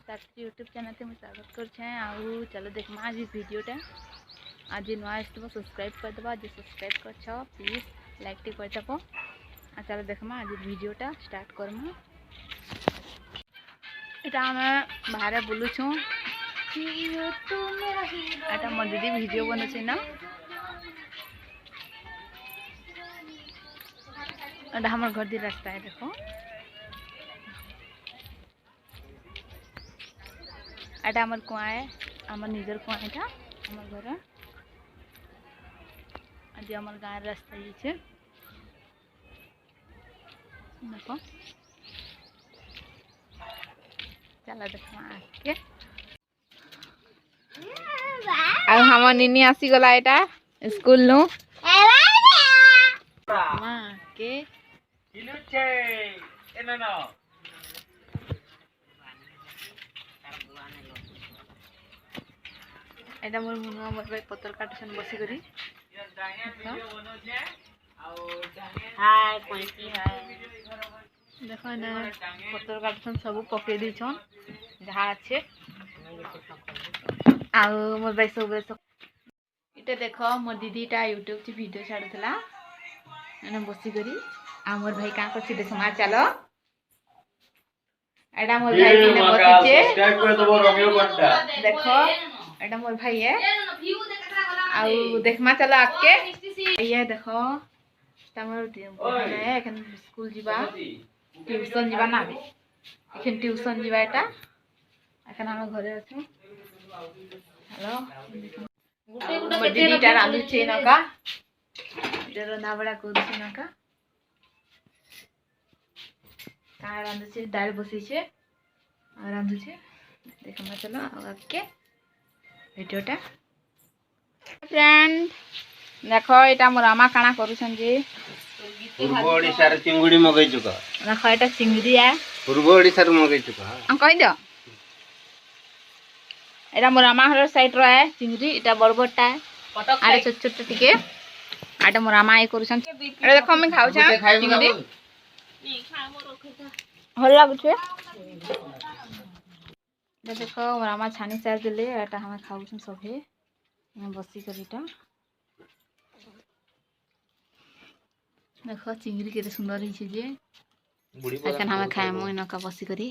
ताकि YouTube channel से मुझे स्वागत कर चलो देख आज वीडियोटा आज नुआ आसो सब्सक्राइब करदे जो सब्सक्राइब कर प्लीज लाइक टे करदब आ चलो देखमा आज वीडियोटा स्टार्ट करमा इटा आम बाहर बुलुछू एटा मोर दीदी वीडियो बनुछे ना एटा हमर घर दी रास्ता है देखो एटा आमर कुआ है आमर निजर कुआ एटा आमर घर आज आमर गाँव रास्ता ये छे देखो चला देखो आके अब हम निनी आसी गला एटा स्कूल नु मां के किलो छे एना न एटा मोर मुनुआ मोर भाई पत्थर काटसन बसी करी हाय कोइकी हाय देखो ना पत्थर काटसन सब पके दी छन जहा আছে आ मोर भाई सब इटे देखो मोर दीदीटा यूट्यूब से वीडियो छाड़ुतला एना बसी करी आ मोर भाई का करछि देखमा चलो एटा मोर भाई ने बसिचे सब्सक्राइब कर दबो रोमियो बंटा देखो एटा मोर भाई है आ देखमा चलो आके ये देखो तमर है एखन स्कूल जीवा ट्यूशन जीवा ना एखन ट्यूशन जीवा एटा एखन हम घरे अछु हेलो गुटे गुटे दीदीटा रांधु छे नका इधर रंधा बड़ा कर छे नका का रांधु छे दाल बसी छे और रांधु छे देखमा चलो आके वीडियोटा फ्रेंड देखो एटा मोर आमा काना करूछन जे पूर्व ओडिसा रे चिंगुडी मगै चुका देखो एटा चिंगुडी है पूर्व ओडिसा रे मगै चुका हम कहि दो एटा मोर आमा हर साइड रो है चिंगुडी एटा बड़बड़टा है आरे छोट छोट टिके आटा मोर आमा ए करूछन एटा देखो हम खाउ छ चिंगुडी नी खा मोर रखता हल लागु छे देखो मोर आमा छानी सार देले एटा हम खाउ छ सभे हम बसी करिटा देखो चिंगुडी केते सुंदर ही छे जे एखन हम खाए मोइना का बसी करी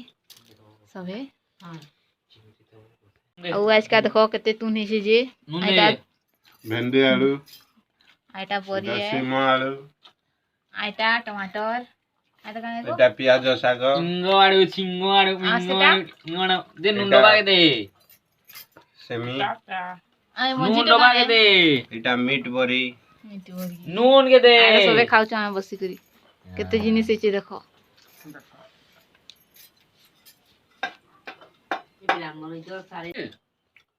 सभे हां औ आज का देखो केते तुनी छे जे आइटा भेंडी आलू आइटा बोरी है सीमा आलू आइटा टमाटर आइटा काने को एटा प्याज साग चिंगो आडू इंगोण दे नुंडो बागे दे सेमी आय मजी नुंडो बागे दे एटा मीट बोरी नून के दे आरे सबे खाउ छ हम बसी करी केते जिनिस छे देखो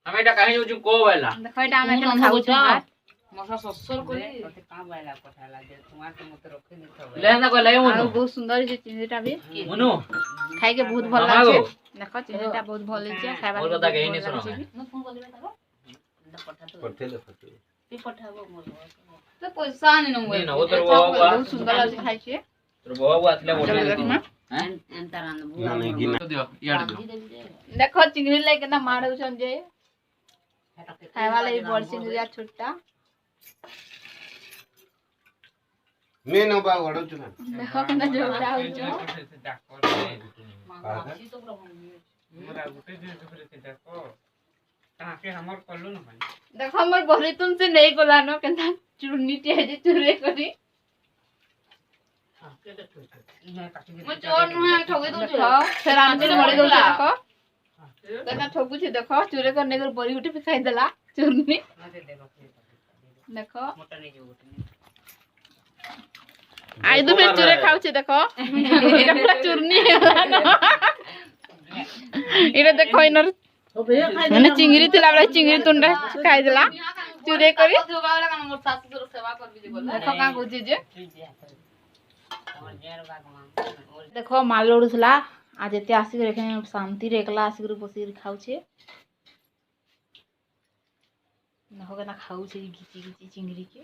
हम एटा काहे जो को बाला देखो एटा हम एखन खाउ छ मसा ससर कोली ओते का बाला पठाला दे तुम्हार के मत रखे दे सब ले ना को ले मनु बहुत सुंदर छे चिंगुडीटा भी मनु खाइ के बहुत भल लागे देखो चिंगुडीटा बहुत भल छे खाइबा और बता के नहीं सुनो मैं फोन कर देबे ताको पठा तो पठेले फटे ती पठाबो मोर तो पैसा नहीं नंगे ना उधर वो बहुत सुंदर लागे खाइ छे तो वो आतले बोले हैं एंता रान दियो याड दियो देखो चिंगुडी ले केना मारउ छन जे खाइबा ले बड़ चिंगुडी छोटा मैं न बा गडो छु देखो केना जोड़ा हो छ मांगी तो मोरा गुटे जे दुखरे से देखो ताके हमर कल्लू न भाई देखो हमर बहरी तुमसे नहीं कोला न केना चुन्नी टे जे चुरे करी मैं चोर न ठगे दो छ सराम के मरे दो देखो केना ठगु छे देखो चुरे करने कर बड़ी गुटे पे खाइ देला चुन्नी देखो मोटा नहीं जो गुटे आई दो फिर चुरे खाउ छे देखो पूरा चुन्नी होला न इरे देखो इनर मैंने चिंगरी थिला बला चिंगरी तुंडा खाइ देला चुरे करी मोर सासु ससुर सेवा कर भी बोल देखो का गुजी जे देखो माल लोडुसला आज एते आसी रे एखने शांति रे एकला आसी रे बसी खाउ छे न होगा ना खाउ छे घिची घिची चिंगरी के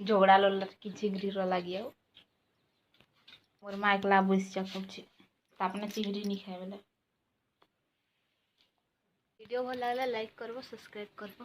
झगड़ा लोल की चिंगरी रो लागियो मोर माइकला बस चकु छे त अपने चिंगरी नहीं खाए वाला वीडियो भल लगला लाइक करबो सब्सक्राइब करबो।